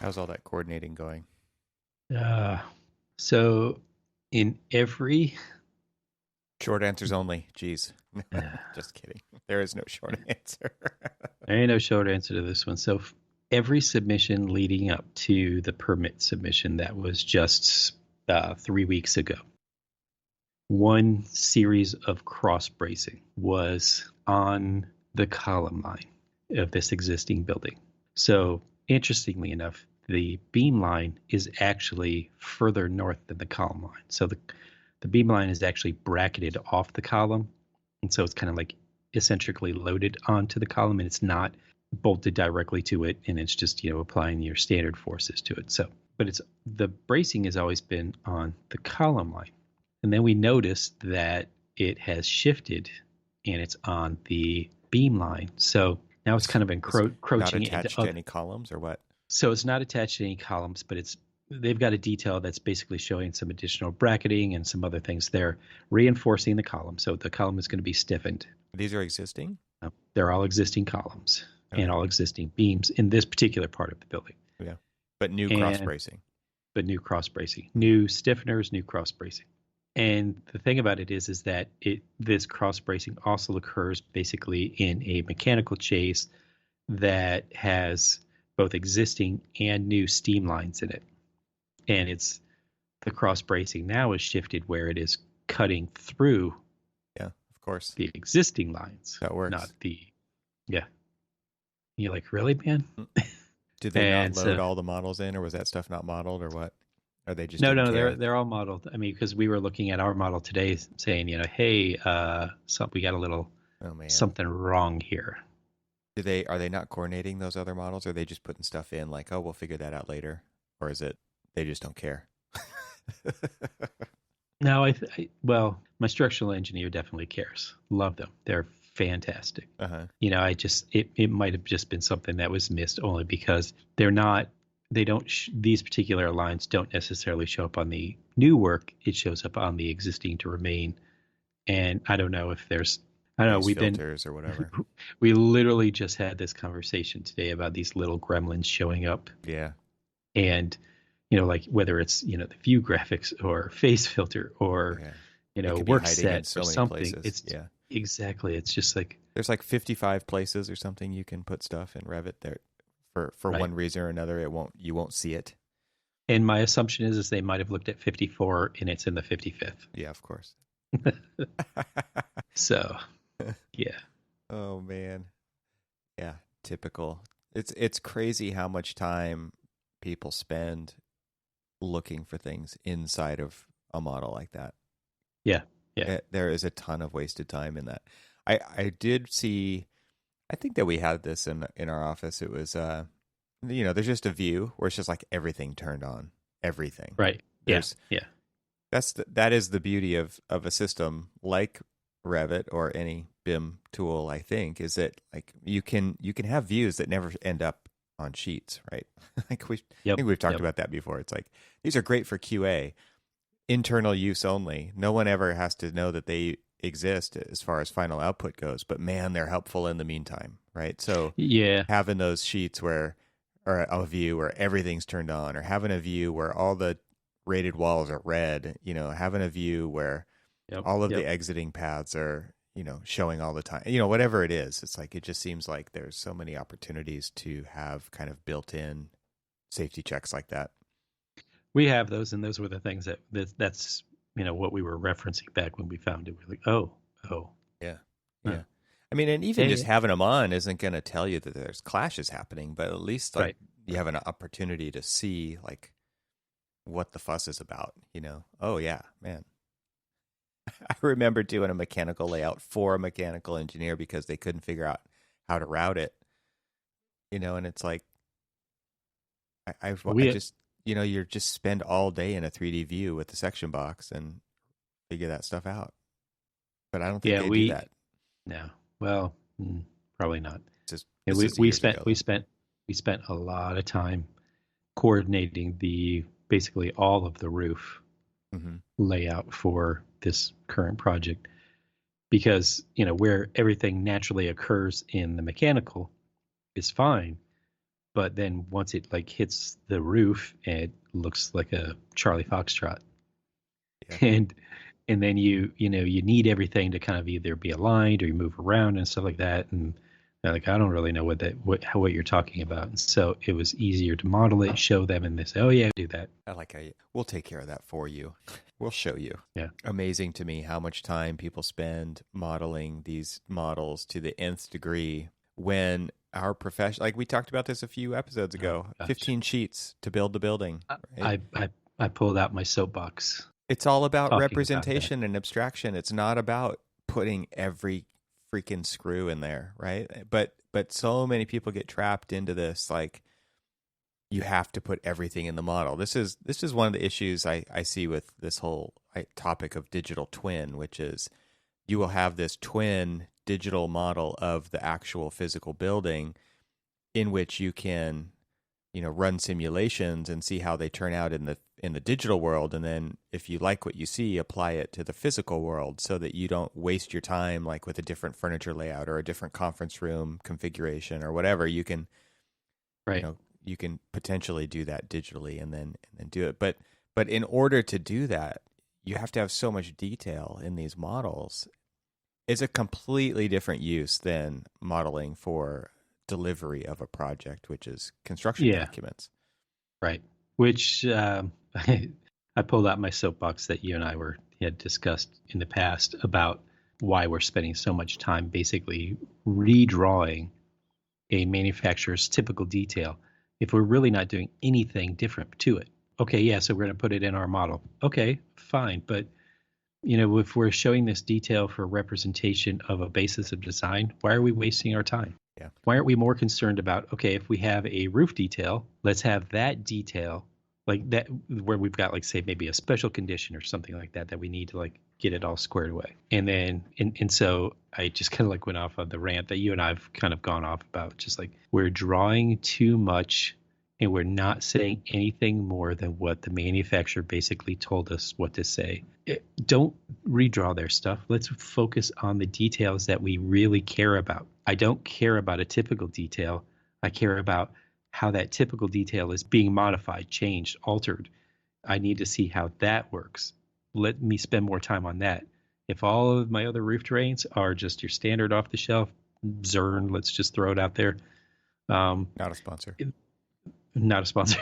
How's all that coordinating going? Uh, so in every, Short answers only. Jeez. there Just kidding. There is no short answer. ain't no short answer to this one. So every submission leading up to the permit submission that was just 3 weeks ago, one series of cross bracing was on the column line of this existing building. So interestingly enough, the beam line is actually further north than the column line. So the beam line is actually bracketed off the column. And so it's kind of like eccentrically loaded onto the column, and it's not bolted directly to it. And it's just, applying your standard forces to it. So, but it's the bracing has always been on the column line. And then we noticed that it has shifted and it's on the beam line. So now it's kind of It's not encroaching into attached to other. any columns or what? So it's not attached to any columns, but they've got a detail that's basically showing some additional bracketing and some other things there, reinforcing the column. So the column is going to be stiffened. These are existing? They're all existing columns and Okay. all existing beams in this particular part of the building. Yeah. But new cross And bracing. but new cross bracing, new stiffeners, new cross bracing. And the thing about it is that this cross bracing also occurs basically in a mechanical chase that has both existing and new steam lines in it. And it's the cross bracing now is shifted where it is cutting through Yeah, of course. the existing lines, That not works. the yeah. You're like, really, man? Mm. Did they not And load so all the models in, or was that stuff not modeled, or what? Or they just no, didn't no, care? they're all modeled. I mean, because we were looking at our model today, saying, hey, we got a little Oh man. something wrong here. Are they not coordinating those other models, or are they just putting stuff in like, oh, we'll figure that out later? Or is it they just don't care? Now, well, my structural engineer definitely cares. Love them. They're fantastic. Uh-huh. It might have just been something that was missed only because these particular lines don't necessarily show up on the new work. It shows up on the existing to remain. And I don't know if I don't know. Face filters or whatever. We literally just had this conversation today about these little gremlins showing up Yeah. and, like whether it's, the view graphics or face filter or, Yeah. It could be work hiding in set so or many something. places. It's Yeah. exactly, it's just like, There's like 55 places or something you can put stuff in Revit there for right. one reason or another. You won't see it. And my assumption is they might have looked at 54 and it's in the 55th. Yeah, of course. So, yeah. Oh man. Yeah, typical. It's crazy how much time people spend looking for things inside of a model like that. Yeah. Yeah. There is a ton of wasted time in that. I did see. I think that we had this in our office. It was there's just a view where it's just like everything turned on, everything. Right. Yeah. There's Yeah. that is the beauty of a system like Revit or any BIM tool. I think is that like you can have views that never end up on sheets, right? like I Yep. think we've talked Yep. about that before. It's like these are great for QA, internal use only. No one ever has to know that they exist as far as final output goes, but man, they're helpful in the meantime, right? So Yeah. having those sheets or a view where everything's turned on, or having a view where all the rated walls are red, having a view where Yep. all of the Yep. exiting paths are, showing all the time, whatever it is. It's like, it just seems like there's so many opportunities to have kind of built in safety checks like that. We have those, and those were the things that's what we were referencing back when we found it. We're like, oh, Yeah. huh. Yeah. I mean, and even just Hey, having them on isn't going to tell you that there's clashes happening, but at least like right, you have an opportunity to see like what the fuss is about. Oh yeah, man. I remember doing a mechanical layout for a mechanical engineer because they couldn't figure out how to route it, and it's like I we just you're just spend all day in a 3D view with the section box and figure that stuff out. But I don't think yeah they do we that. no, well, probably not. And This we is we years spent ago we though. spent we spent a lot of time coordinating the basically all of the roof Hmm. layout for this current project because where everything naturally occurs in the mechanical is fine, but then once it like hits the roof, it looks like a Charlie Foxtrot. Yeah. and and then you need everything to kind of either be aligned or you move around and stuff like that. And they're like, I don't really know what you're talking about. And so it was easier to model it, show them, and they say, oh yeah, do that. I like how we'll take care of that for you. We'll show you. Yeah. Amazing to me how much time people spend modeling these models to the nth degree when our profession, like we talked about this a few episodes ago, Oh, 15 sheets to build the building. Right? I pulled out my soapbox. It's all about Talking representation and abstraction. It's not about putting every freaking screw in there, right? But so many people get trapped into this, like you have to put everything in the model. This is one of the issues I see with this whole topic of digital twin, which is you will have this twin digital model of the actual physical building in which you can run simulations and see how they turn out in the digital world, and then if you like what you see, apply it to the physical world so that you don't waste your time like with a different furniture layout or a different conference room configuration or whatever. You can Right. you can potentially do that digitally and then do it, but in order to do that you have to have so much detail in these models. It's a completely different use than modeling for delivery of a project, which is construction documents. Right. Which I pulled out my soapbox that you and I had discussed in the past about why we're spending so much time basically redrawing a manufacturer's typical detail if we're really not doing anything different to it. Okay, yeah, so we're going to put it in our model. Okay, fine. But if we're showing this detail for representation of a basis of design, why are we wasting our time? Yeah. Why aren't we more concerned about, okay, if we have a roof detail, let's have that detail like that where we've got like say maybe a special condition or something like that we need to like get it all squared away. And then and so I just kind of like went off on the rant that you and I've kind of gone off about, just like we're drawing too much and we're not saying anything more than what the manufacturer basically told us what to say. Don't redraw their stuff. Let's focus on the details that we really care about. I don't care about a typical detail. I care about how that typical detail is being modified, changed, altered. I need to see how that works. Let me spend more time on that. If all of my other roof terrains are just your standard off the shelf, Zern, let's just throw it out there. Not a sponsor. Not a sponsor.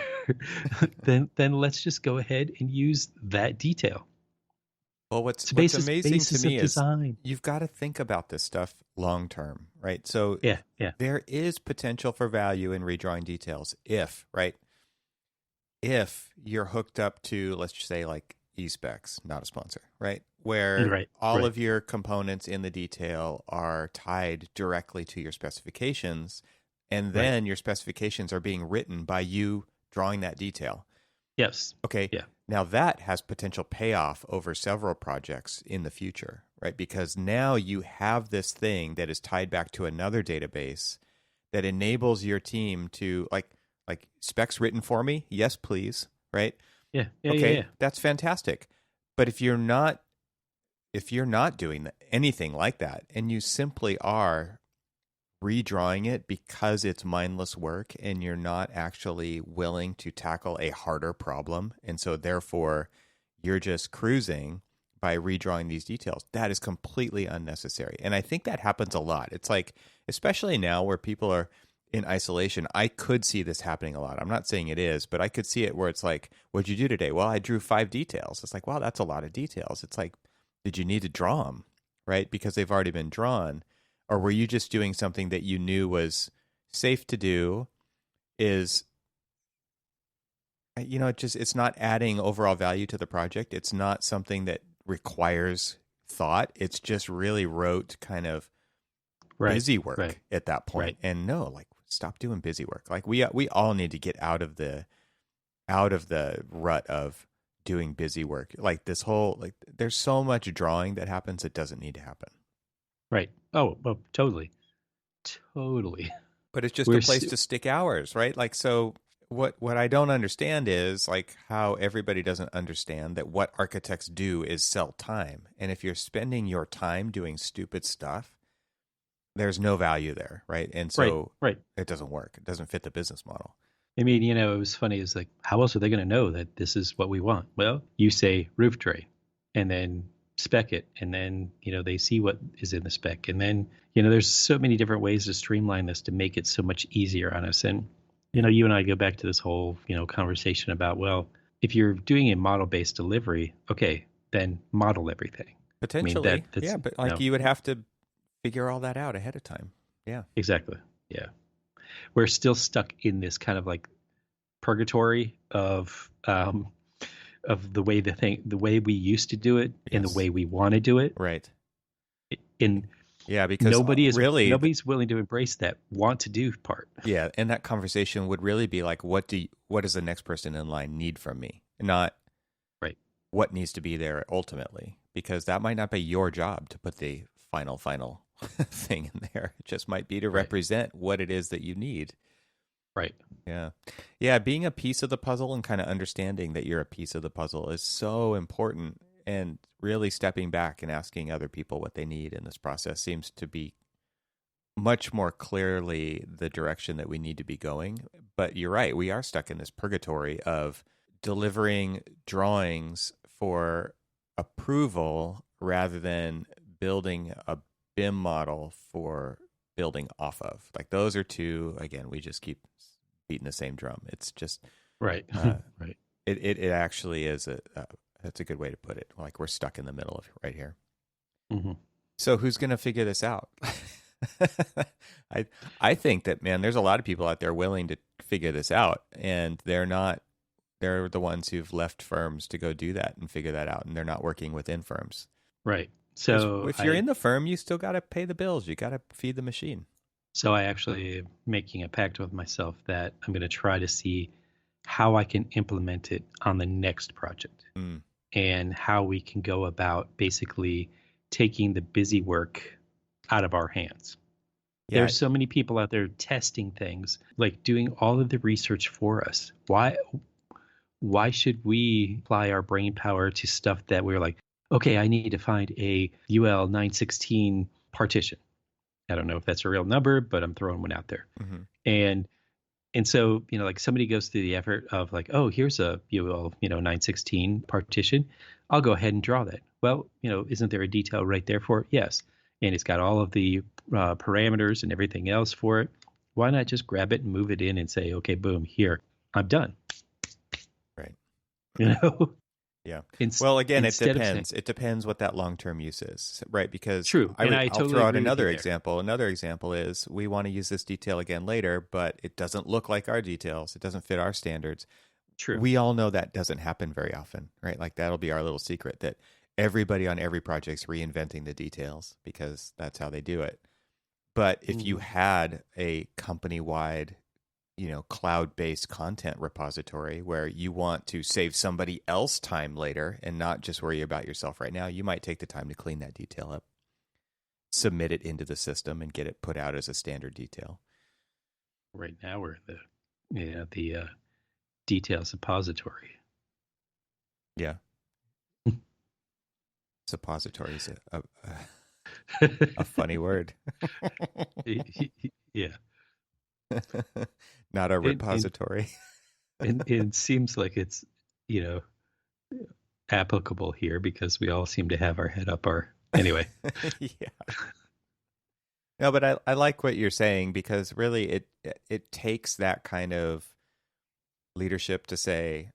then let's just go ahead and use that detail. Well, what's amazing to me is you've got to think about this stuff long term, right? So yeah. There is potential for value in redrawing details if you're hooked up to, let's just say like eSpecs, not a sponsor, right? Where all of your components in the detail are tied directly to your specifications, and then your specifications are being written by you drawing that detail. Yes. Okay. Yeah. Now that has potential payoff over several projects in the future, right? Because now you have this thing that is tied back to another database that enables your team to like specs written for me. Yes, please. Right. Yeah. Okay. That's fantastic. But if you're not doing anything like that and you simply are redrawing it because it's mindless work and you're not actually willing to tackle a harder problem, and so therefore you're just cruising by redrawing these details, that is completely unnecessary. And I think that happens a lot. It's like, especially now where people are in isolation, I could see this happening a lot. I'm not saying it is, but I could see it where it's like, what'd you do today? Well, I drew 5 details. It's like, wow, that's a lot of details. It's like, did you need to draw them, right? Because they've already been drawn. Or were you just doing something that you knew was safe to do? It's not adding overall value to the project. It's not something that requires thought. It's just really rote kind of busy work at that point. Right. And no, like, stop doing busy work. Like we all need to get out of the rut of doing busy work. Like this whole, like, there's so much drawing that happens that doesn't need to happen. Right. Oh, well, totally. But it's just a place to stick hours, right? Like, so what I don't understand is like how everybody doesn't understand that what architects do is sell time. And if you're spending your time doing stupid stuff, there's no value there, right? And Right, so right. it doesn't work. It doesn't fit the business model. I mean, it was funny. It's like, how else are they going to know that this is what we want? Well, you say roof tray and then spec it. And then, they see what is in the spec. And then, there's so many different ways to streamline this to make it so much easier on us. And, you and I go back to this whole, conversation about, well, if you're doing a model-based delivery, okay, then model everything. I mean, Potentially, that's, yeah, but like you would have to figure all that out ahead of time. Yeah, exactly. Yeah. We're still stuck in this kind of like purgatory of the way we used to do it and the yes, way we want to do it. right. And Yeah, because really, nobody's willing to embrace that want to do part. yeah, and that conversation would really be like, what does the next person in line need from me? Not Right. what needs to be there ultimately, because that might not be your job to put the final thing in there. It just might be to Right. represent what it is that you need. Right. Yeah. Yeah, being a piece of the puzzle and kind of understanding that you're a piece of the puzzle is so important, and really stepping back and asking other people what they need in this process seems to be much more clearly the direction that we need to be going. But you're right, we are stuck in this purgatory of delivering drawings for approval rather than building a BIM model for building off of. Like those are two, again, we just keep beating the same drum. It's just Right. Right. it actually is that's a good way to put it. Like we're stuck in the middle of it right here. Mm-hmm. So who's going to figure this out? I think that, man, there's a lot of people out there willing to figure this out, and they're the ones who've left firms to go do that and figure that out, and they're not working within firms. Right. So if you're in the firm, you still got to pay the bills. You got to feed the machine. So I actually am making a pact with myself that I'm going to try to see how I can implement it on the next project and how we can go about basically taking the busy work out of our hands. Yeah. There's so many people out there testing things, like doing all of the research for us. Why should we apply our brain power to stuff that we're like, okay, I need to find a UL 916 partition. I don't know if that's a real number, but I'm throwing one out there. Mm-hmm. And so, like somebody goes through the effort of like, oh, here's a UL, 916 partition. I'll go ahead and draw that. Well, isn't there a detail right there for it? Yes. And it's got all of the parameters and everything else for it. Why not just grab it and move it in and say, okay, boom, here, I'm done. Right. Yeah. Well, again, it depends. It depends what that long-term use is, right? Because true. I'll throw out another example. Another example is we want to use this detail again later, but it doesn't look like our details. It doesn't fit our standards. True. We all know that doesn't happen very often, right? Like that'll be our little secret that everybody on every project's reinventing the details because that's how they do it. But if you had a company-wide cloud-based content repository where you want to save somebody else time later and not just worry about yourself right now, you might take the time to clean that detail up, submit it into the system, and get it put out as a standard detail. Right now we're the detail suppository. Yeah. Suppository is a funny word. Yeah. Not a repository. And it seems like it's, applicable here because we all seem to have our head up our anyway. Yeah. No, but I like what you're saying because really it takes that kind of leadership to say,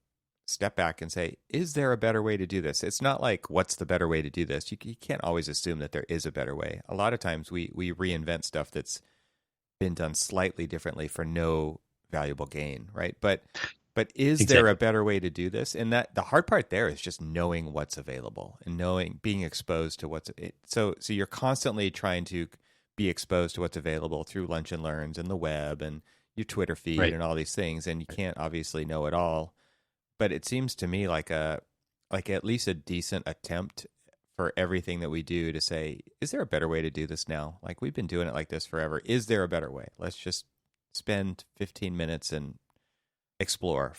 step back and say, is there a better way to do this? It's not like, what's the better way to do this? You can't always assume that there is a better way. A lot of times we reinvent stuff that's been done slightly differently for no valuable gain, right? But is there a better way to do this? And that the hard part there is just knowing what's available and being exposed to so you're constantly trying to be exposed to what's available through lunch and learns and the web and your Twitter feed and all these things, and you can't obviously know it all. But it seems to me like at least a decent attempt for everything that we do to say, is there a better way to do this now? Like we've been doing it like this forever. Is there a better way? Let's just spend 15 minutes and explore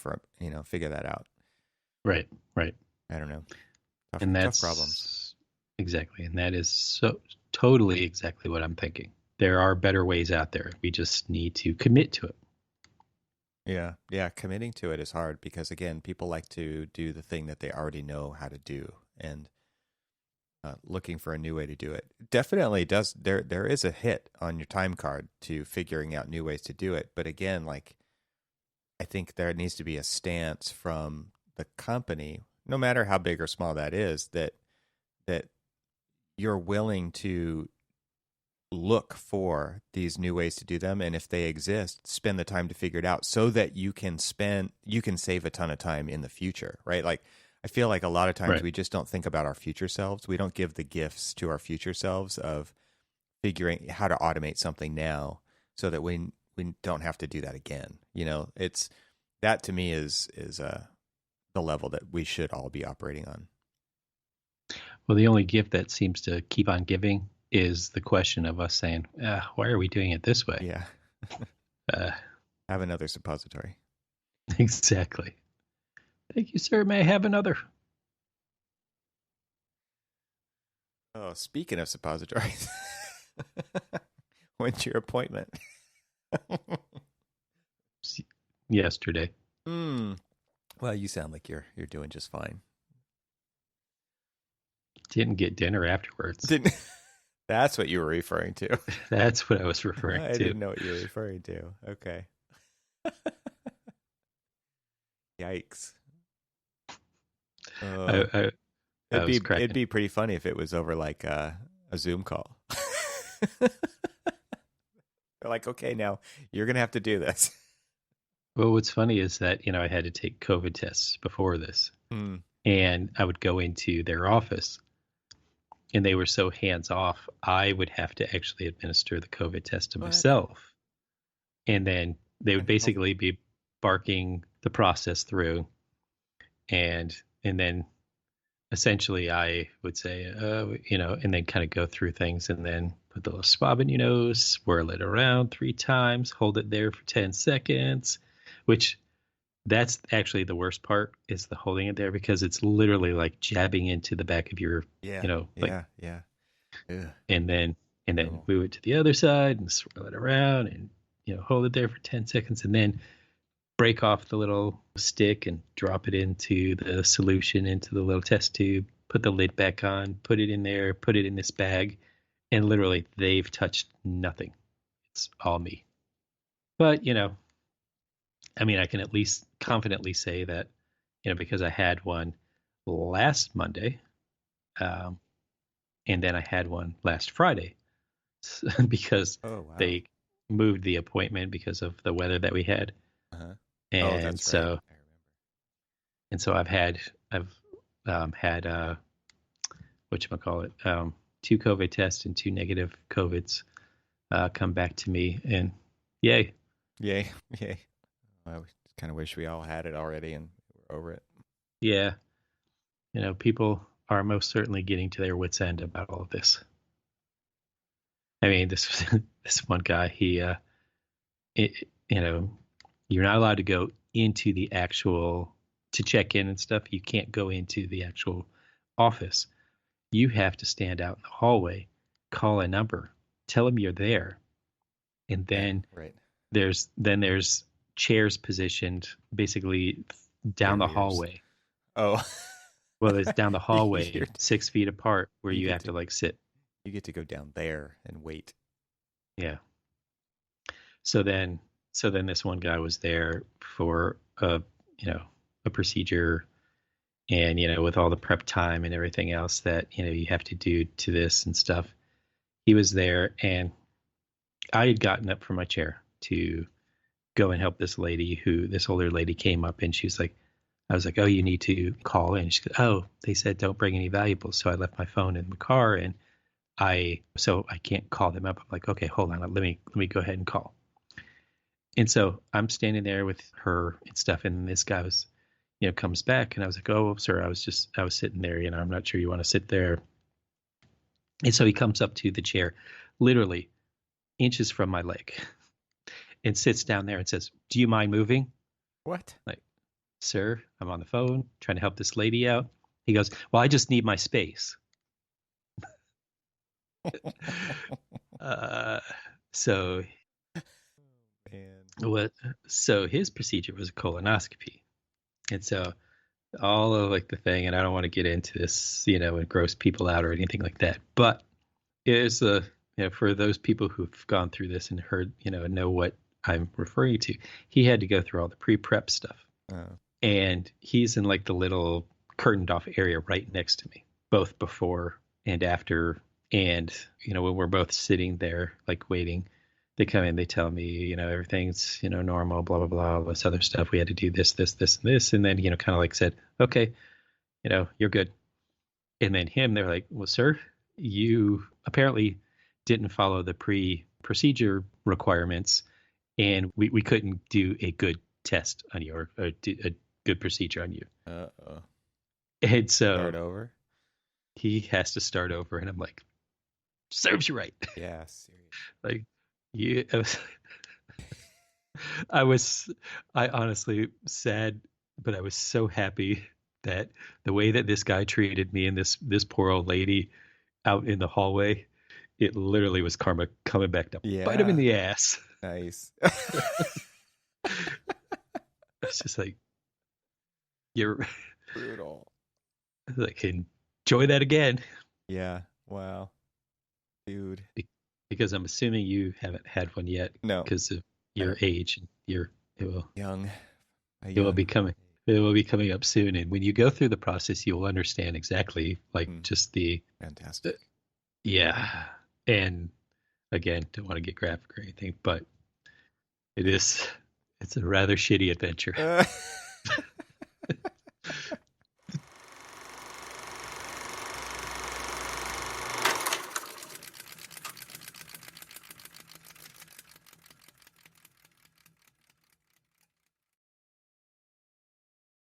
figure that out. Right. I don't know. Tough problems. Exactly. And that is so totally exactly what I'm thinking. there are better ways out there. We just need to commit to it. Yeah. Yeah. Committing to it is hard because, again, people like to do the thing that they already know how to do. And looking for a new way to do it definitely does. There is a hit on your time card to figuring out new ways to do it. But again, like, I think there needs to be a stance from the company, no matter how big or small that is, that you're willing to look for these new ways to do them, and if they exist, spend the time to figure it out so that you can save a ton of time in the future, right? Like, I feel like a lot of times Right. we just don't think about our future selves. We don't give the gifts to our future selves of figuring how to automate something now so that we don't have to do that again. It's that to me is the level that we should all be operating on. Well, the only gift that seems to keep on giving is the question of us saying, why are we doing it this way? Yeah. Uh, Have another suppository. exactly. Thank you, sir. May I have another? Oh, speaking of suppositories, when's your appointment? Yesterday. Well, you sound like you're doing just fine. Didn't get dinner afterwards. Didn't That's what you were referring to. That's what I was referring I to. didn't know what you were referring to. Okay. Yikes. I was cracking. It'd be pretty funny if it was over like a Zoom call. They're like, okay, now you're gonna have to do this. Well, what's funny is that, I had to take COVID tests before this, and I would go into their office, and they were so hands off, I would have to actually administer the COVID test to myself. And then they would basically be barking the process through. And then essentially I would say, and then kind of go through things and then put the little swab in your nose, swirl it around 3 times, hold it there for 10 seconds, which that's actually the worst part is the holding it there because it's literally like jabbing into the back of your, like, yeah. And then move it to the other side and swirl it around and, hold it there for 10 seconds and then break off the little stick and drop it into the solution, into the little test tube, put the lid back on, put it in there, put it in this bag. And literally they've touched nothing. It's all me. But, I can at least confidently say that, because I had one last Monday, and then I had one last Friday because they moved the appointment because of the weather that we had. Uh-huh. And that's so, right. I remember. And so I've had whatchamacallit, 2 COVID tests and 2 negative COVIDs come back to me, and yay. Yay. I kind of wish we all had it already and we're over it. Yeah. People are most certainly getting to their wits' end about all of this. I mean, this one guy, you're not allowed to go into the actual, to check in and stuff. You can't go into the actual office. You have to stand out in the hallway, call a number, tell them you're there. And then there's chairs positioned basically down the hallway. Oh. Well, it's down the hallway 6 feet apart where you have to like sit. You get to go down there and wait. Yeah. So then this one guy was there for a procedure, and with all the prep time and everything else that you have to do to this and stuff. He was there, and I had gotten up from my chair to go and help this older lady came up, and she's like, I was like, oh, you need to call in. She goes, oh, they said don't bring any valuables. So I left my phone in the car, and I can't call them up. I'm like, okay, hold on. Let me go ahead and call. And so I'm standing there with her and stuff. And this guy was, comes back, and I was like, oh, sir, I was sitting there, I'm not sure you want to sit there. And so he comes up to the chair, literally inches from my leg, and sits down there and says, do you mind moving? What? Like, sir, I'm on the phone trying to help this lady out. He goes, well, I just need my space. So Man. what? So his procedure was a colonoscopy, and so all of like the thing, and I don't want to get into this, and gross people out or anything like that, but it is for those people who've gone through this and heard, and know what I'm referring to. He had to go through all the pre-prep stuff, Oh. and he's in like the little curtained off area right next to me, both before and after. And when we're both sitting there like waiting, they come in, they tell me, everything's normal, blah blah blah, all this other stuff. We had to do this and this, and then kind of like said, okay, you're good. And then they're like, well, sir, you apparently didn't follow the procedure requirements, and we couldn't do a good test on you, or do a good procedure on you. Uh-oh. And Start so over? he has to start over, and I'm like, serves you right. Yeah, seriously. Like, you, I was, I honestly sad, but I was so happy that the way that this guy treated me and this poor old lady out in the hallway, it literally was karma coming back to bite him in Yeah. the ass. Nice. It's just like, you're Brutal. like, enjoy that again. Yeah. Wow. Dude. Because I'm assuming you haven't had one yet No. because of your age. And it will Young. it will be coming. It will be coming up soon, and when you go through the process, you will understand exactly just the Fantastic. yeah. And again, don't want to get graphic or anything, but it's a rather shitty adventure.